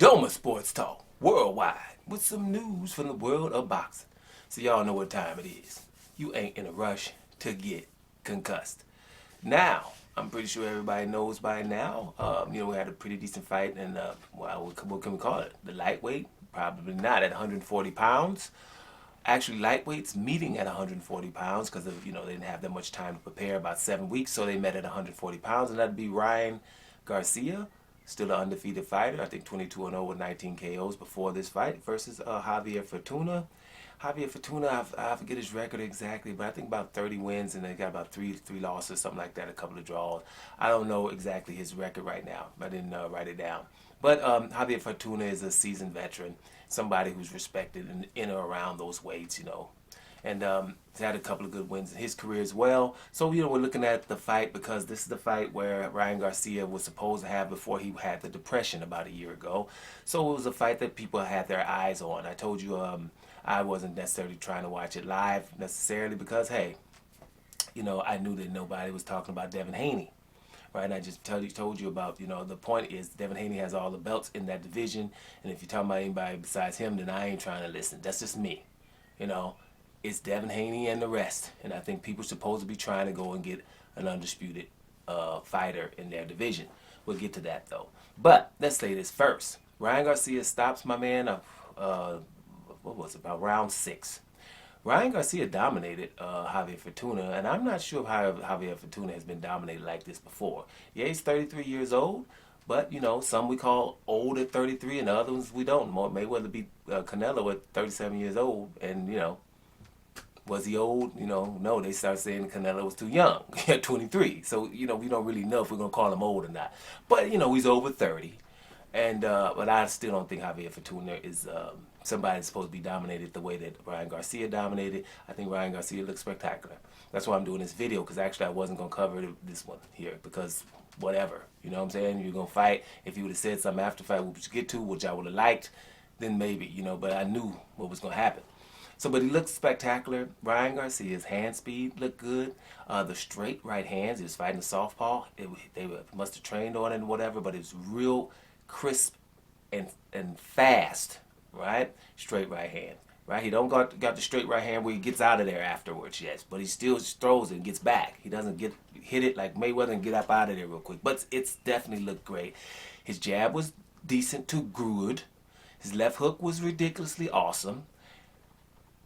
Doma Sports Talk worldwide with some news from the world of boxing. So y'all know what time it is. You ain't in a rush to get concussed. Now, I'm pretty sure everybody knows by now. We had a pretty decent fight, and what can we call it? The lightweight, probably not at 140 pounds. Actually, lightweights meeting at 140 pounds because of they didn't have that much time to prepare, about 7 weeks, so they met at 140 pounds, and that'd be Ryan Garcia, still an undefeated fighter. I think 22-0 with 19 KOs before this fight versus Javier Fortuna. Javier Fortuna, I forget his record exactly, but I think about 30 wins and they got about three losses, something like that, a couple of draws. I don't know exactly his record right now. I didn't write it down. But Javier Fortuna is a seasoned veteran, somebody who's respected in or around those weights, And he's had a couple of good wins in his career as well. So, we're looking at the fight because this is the fight where Ryan Garcia was supposed to have before he had the depression about a year ago. So it was a fight that people had their eyes on. I told you I wasn't necessarily trying to watch it live necessarily because, hey, I knew that nobody was talking about Devin Haney. Right, and I just told you about, the point is Devin Haney has all the belts in that division, and if you're talking about anybody besides him, then I ain't trying to listen. That's just me. It's Devin Haney and the rest, and I think people are supposed to be trying to go and get an undisputed fighter in their division. We'll get to that, though. But let's say this first. Ryan Garcia stops my man, what was it, about round 6. Ryan Garcia dominated Javier Fortuna, and I'm not sure how Javier Fortuna has been dominated like this before. Yeah, he's 33 years old, but, some we call old at 33, and the other ones we don't. Mayweather beat Canelo at 37 years old, and, was he old? No, they started saying Canelo was too young at 23. So, we don't really know if we're going to call him old or not. But, he's over 30. And but I still don't think Javier Fortuna is somebody that's supposed to be dominated the way that Ryan Garcia dominated. I think Ryan Garcia looks spectacular. That's why I'm doing this video, because actually I wasn't going to cover this one here because whatever. You know what I'm saying? You're going to fight. If you would have said something after the fight, which you get to, which I would have liked, then maybe, but I knew what was going to happen. So, but he looked spectacular. Ryan Garcia's hand speed looked good. The straight right hands, he was fighting the southpaw. They must have trained on it and whatever, but it was real crisp and fast, right? Straight right hand, right? He don't got the straight right hand where he gets out of there afterwards, yes, but he still throws it and gets back. He doesn't hit it like Mayweather and get up out of there real quick. But it's definitely looked great. His jab was decent to good. His left hook was ridiculously awesome.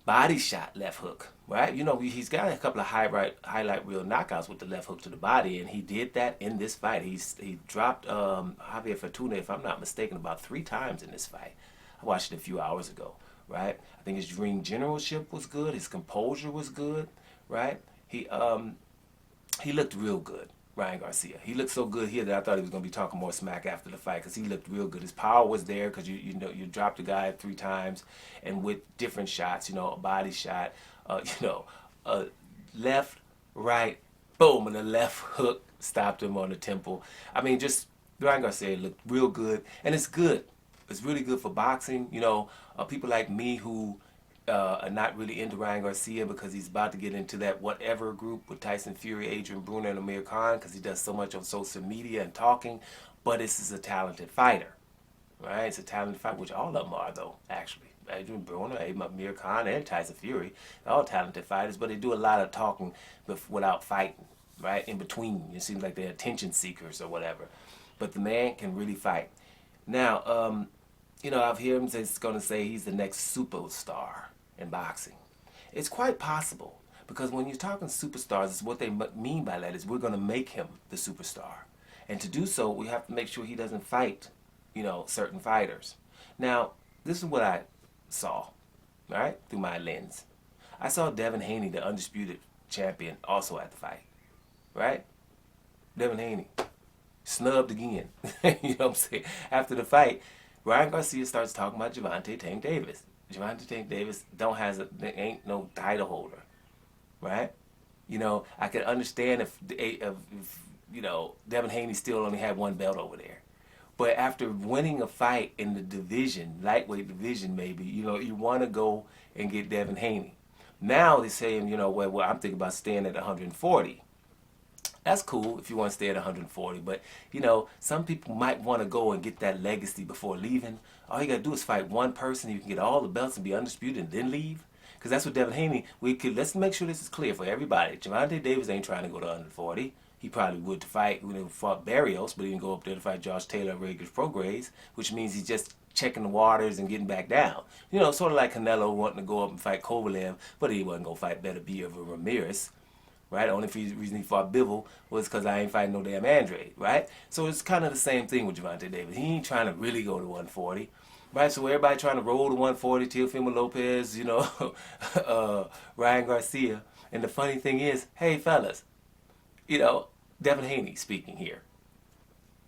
Body shot left hook, right? He's got a couple of highlight reel knockouts with the left hook to the body, and he did that in this fight. He dropped Javier Fortuna, if I'm not mistaken, about 3 times in this fight. I watched it a few hours ago, right? I think his ring generalship was good. His composure was good, right? He looked real good. Ryan Garcia. He looked so good here that I thought he was going to be talking more smack after the fight because he looked real good. His power was there because you dropped the guy 3 times and with different shots, a body shot, a left, right, boom, and the left hook stopped him on the temple. I mean, just Ryan Garcia looked real good, and it's good. It's really good for boxing. People like me who are not really into Ryan Garcia because he's about to get into that whatever group with Tyson Fury, Adrian Bruner, and Amir Khan because he does so much on social media and talking. But this is a talented fighter, right? It's a talented fighter, which all of them are, though, actually. Adrian Bruner, Amir Khan, and Tyson Fury, they're all talented fighters, but they do a lot of talking without fighting, right? In between. It seems like they're attention seekers or whatever. But the man can really fight. Now, I've heard him going to say he's the next superstar in boxing. It's quite possible because when you're talking superstars, it's what they mean by that is we're going to make him the superstar. And to do so, we have to make sure he doesn't fight, certain fighters. Now, this is what I saw, right, through my lens. I saw Devin Haney, the undisputed champion, also at the fight, right? Devin Haney, snubbed again. You know what I'm saying? After the fight, Ryan Garcia starts talking about Gervonta Tank Davis. Gervonta Tank Davis ain't no title holder, right? I could understand if Devin Haney still only had 1 belt over there. But after winning a fight in the division, lightweight division maybe, you want to go and get Devin Haney. Now they're saying, well, I'm thinking about staying at 140. That's cool if you want to stay at 140, but you know, some people might want to go and get that legacy before leaving. All you gotta do is fight one person, you can get all the belts and be undisputed and then leave. Because that's what Devin Haney, let's make sure this is clear for everybody. Gervonta Davis ain't trying to go to 140. He probably would to fight when he fought Barrios, but he didn't go up there to fight Josh Taylor and Ragers Progrades, which means he's just checking the waters and getting back down. You know, sort of like Canelo wanting to go up and fight Kovalev, but he wasn't going to fight Beterbiev or Ramirez. Right? The only reason he fought Bivol was because I ain't fighting no damn Andre, right? So it's kind of the same thing with Gervonta Davis. He ain't trying to really go to 140, right? So everybody trying to roll to 140, Teofimo Lopez, you know, Ryan Garcia. And the funny thing is, hey, fellas, you know, Devin Haney speaking here.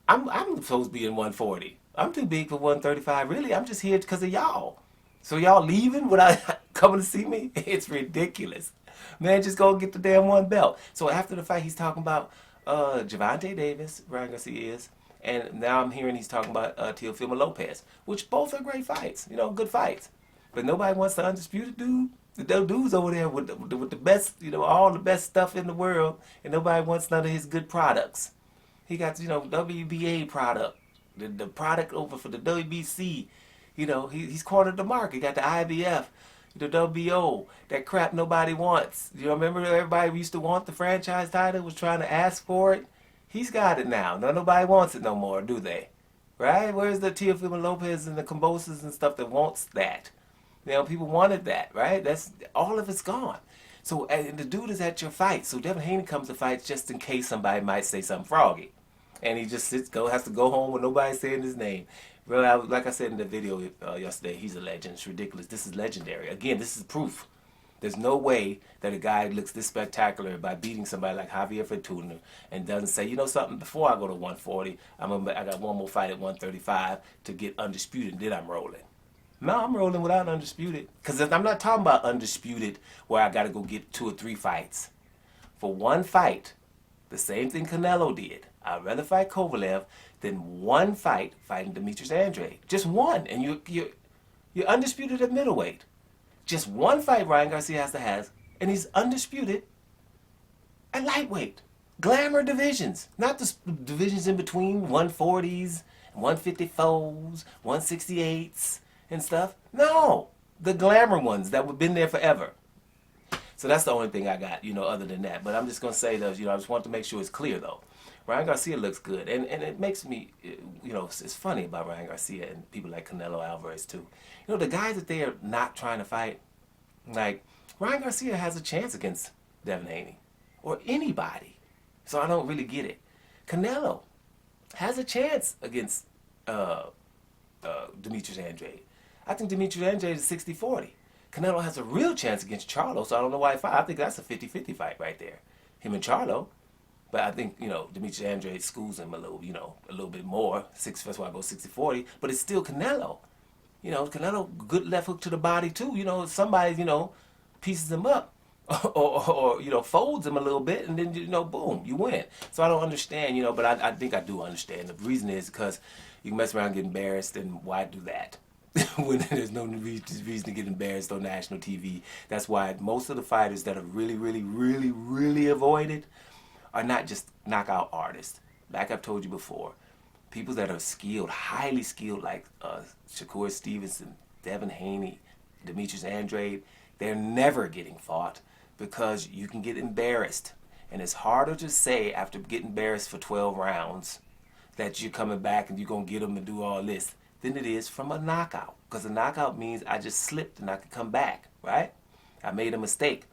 I'm supposed to be in 140. I'm too big for 135. Really, I'm just here because of y'all. So y'all leaving without coming to see me? It's ridiculous. Man, just go get the damn one belt. So after the fight, he's talking about Gervonta Davis, Ryan Garcia is, and now I'm hearing he's talking about Teofimo Lopez, which both are great fights, you know, good fights. But nobody wants the undisputed dude. The dude's over there with the best, you know, all the best stuff in the world, and nobody wants none of his good products. He got, you know, WBA product, the product over for the WBC. You know, he's cornered the market. He got the IBF, the WBO, that crap nobody wants. You know, remember everybody used to want the franchise title, was trying to ask for it? He's got it now. Nobody wants it no more, do they? Right? Where's the Teofimo Lopez and the Combosas and stuff that wants that? You know, people wanted that, right? That's all of it's gone. So and the dude is at your fight. So Devin Haney comes to fight just in case somebody might say something froggy. And he just has to go home with nobody saying his name. Well, like I said in the video yesterday, he's a legend. It's ridiculous. This is legendary. Again, this is proof. There's no way that a guy looks this spectacular by beating somebody like Javier Fortuna and doesn't say, you know something, before I go to 140, I got one more fight at 135 to get undisputed, and then I'm rolling. No, I'm rolling without undisputed. Because I'm not talking about undisputed where I got to go get 2 or 3 fights. For one fight, the same thing Canelo did. I'd rather fight Kovalev than one fight fighting Demetrius Andrade. Just one, and you're undisputed at middleweight. Just one fight Ryan Garcia has to have, and he's undisputed at lightweight. Glamour divisions, not the divisions in between 140s, 154s, 168s, and stuff. No, the glamour ones that have been there forever. So that's the only thing I got, you know, other than that. But I'm just going to say, though, you know, I just want to make sure it's clear, though. Ryan Garcia looks good. And it makes me, you know, it's funny about Ryan Garcia and people like Canelo Alvarez, too. You know, the guys that they are not trying to fight, like, Ryan Garcia has a chance against Devin Haney or anybody. So I don't really get it. Canelo has a chance against Demetrius Andrade. I think Demetrius Andrade is 60-40. Canelo has a real chance against Charlo, so I don't know why he fight. I think that's a 50-50 fight right there. Him and Charlo. But I think, you know, Demetrius Andrade schools him a little, you know, a little bit more. That's why I go 60-40. But it's still Canelo. You know, Canelo, good left hook to the body, too. You know, somebody, you know, pieces him up. Or, you know, folds him a little bit, and then, you know, boom, you win. So I don't understand, you know, but I think I do understand. The reason is because you can mess around and get embarrassed, and why do that? When there's no reason to get embarrassed on national TV. That's why most of the fighters that are really avoided are not just knockout artists. Like I've told you before, people that are skilled, highly skilled, like Shakur Stevenson, Devin Haney, Demetrius Andrade, they're never getting fought because you can get embarrassed. And it's harder to say after getting embarrassed for 12 rounds that you're coming back and you're going to get them and do all this than it is from a knockout. Because a knockout means I just slipped and I could come back, right? I made a mistake.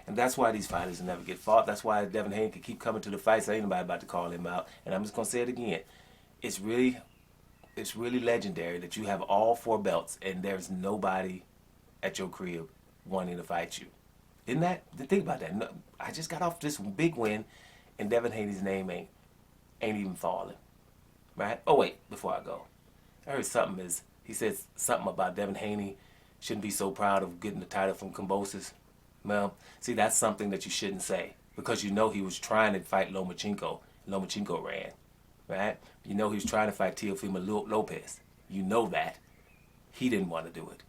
And that's why these fighters never get fought. That's why Devin Haney can keep coming to the fights. Ain't nobody about to call him out. And I'm just going to say it again. It's really legendary that you have all 4 belts and there's nobody at your crib wanting to fight you. Isn't that? Think about that. No, I just got off this big win and Devin Haney's name ain't even falling. Right? Oh, wait, before I go. I heard he says something about Devin Haney shouldn't be so proud of getting the title from Combosas. Well, see, that's something that you shouldn't say because you know he was trying to fight Lomachenko. Lomachenko ran, right? You know he was trying to fight Teofimo Lopez. You know that. He didn't want to do it.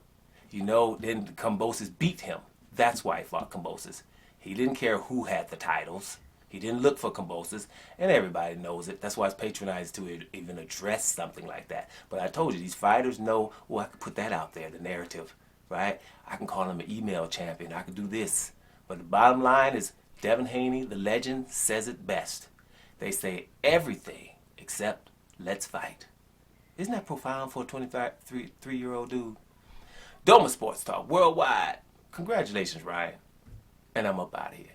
You know, then Combosas beat him. That's why he fought Combosas. He didn't care who had the titles. He didn't look for convulsions, and everybody knows it. That's why it's patronized to even address something like that. But I told you, these fighters know, oh, I can put that out there, the narrative, right? I can call him an email champion. I can do this. But the bottom line is, Devin Haney, the legend, says it best. They say everything except let's fight. Isn't that profound for a 23-year-old dude? Doma Sports Talk Worldwide. Congratulations, Ryan. And I'm up out of here.